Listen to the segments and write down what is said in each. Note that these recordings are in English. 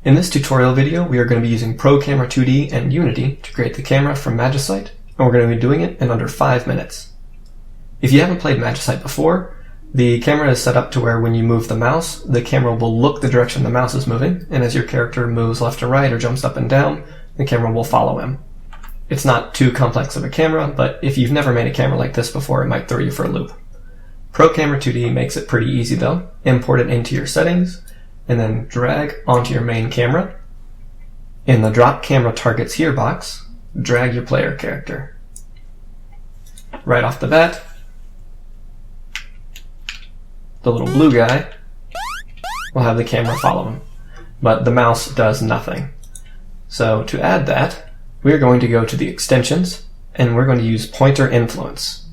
In this tutorial video, we are going to be using ProCamera2D and Unity to create the camera from Magicite, and we're going to be doing it in under 5 minutes. If you haven't played Magicite before, the camera is set up to where when you move the mouse, the camera will look the direction the mouse is moving, and as your character moves left to right or jumps up and down, the camera will follow him. It's not too complex of a camera, but if you've never made a camera like this before, it might throw you for a loop. ProCamera2D makes it pretty easy though. Import it into your settings, and then drag onto your main camera. In the Drop Camera Targets Here box, drag your player character. Right off the bat, the little blue guy will have the camera follow him, but the mouse does nothing. So to add that, we're going to go to the extensions, and we're going to use Pointer Influence.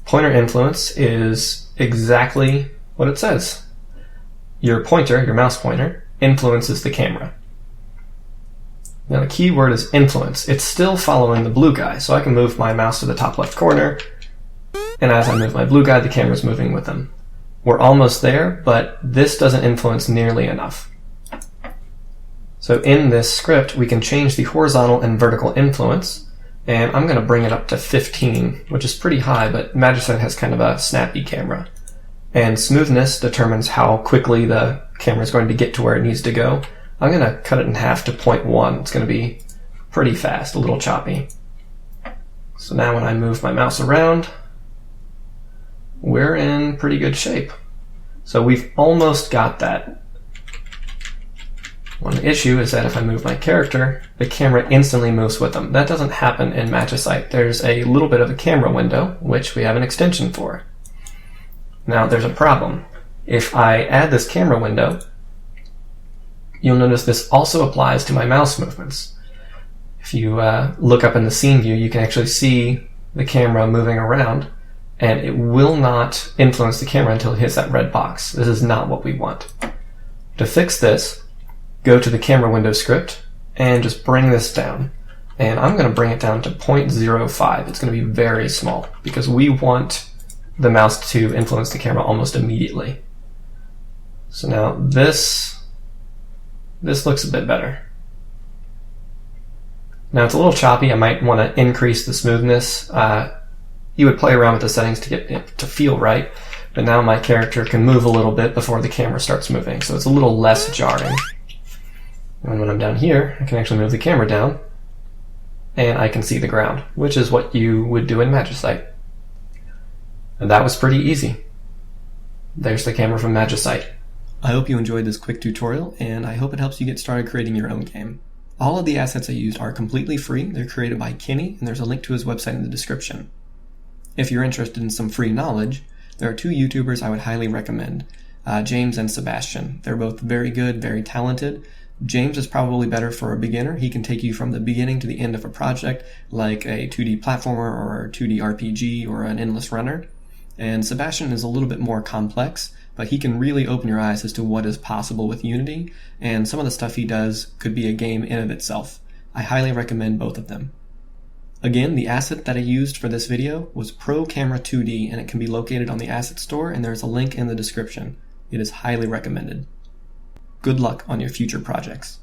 Pointer Influence is exactly what it says. Your pointer, your mouse pointer, influences the camera. Now the key word is influence. It's still following the blue guy, so I can move my mouse to the top left corner, and as I move my blue guy, the camera's moving with him. We're almost there, but this doesn't influence nearly enough. So in this script, we can change the horizontal and vertical influence, and I'm going to bring it up to 15, which is pretty high, but Magicite has kind of a snappy camera. And smoothness determines how quickly the camera is going to get to where it needs to go. I'm going to cut it in half to 0.1. It's going to be pretty fast, a little choppy. So now when I move my mouse around, we're in pretty good shape. So we've almost got that. One issue is that if I move my character, the camera instantly moves with them. That doesn't happen in Magicite. There's a little bit of a camera window, which we have an extension for. Now there's a problem. If I add this camera window, you'll notice this also applies to my mouse movements. If you look up in the scene view, you can actually see the camera moving around, and it will not influence the camera until it hits that red box. This is not what we want. To fix this, go to the camera window script and just bring this down. And I'm going to bring it down to 0.05. It's going to be very small because we want the mouse to influence the camera almost immediately. So now this looks a bit better. Now it's a little choppy. I might want to increase the smoothness. You would play around with the settings to get it to feel right, but now my character can move a little bit before the camera starts moving, so it's a little less jarring. And when I'm down here, I can actually move the camera down, and I can see the ground, which is what you would do in Magicite. And that was pretty easy. There's the camera from Magicite. I hope you enjoyed this quick tutorial, and I hope it helps you get started creating your own game. All of the assets I used are completely free. They're created by Kenny, and there's a link to his website in the description. If you're interested in some free knowledge, there are 2 YouTubers I would highly recommend, James and Sebastian. They're both very good, very talented. James is probably better for a beginner. He can take you from the beginning to the end of a project, like a 2D platformer or a 2D RPG or an endless runner. And Sebastian is a little bit more complex, but he can really open your eyes as to what is possible with Unity, and some of the stuff he does could be a game in of itself. I highly recommend both of them. Again, the asset that I used for this video was ProCamera2D, and it can be located on the asset store, and there's a link in the description. It is highly recommended. Good luck on your future projects.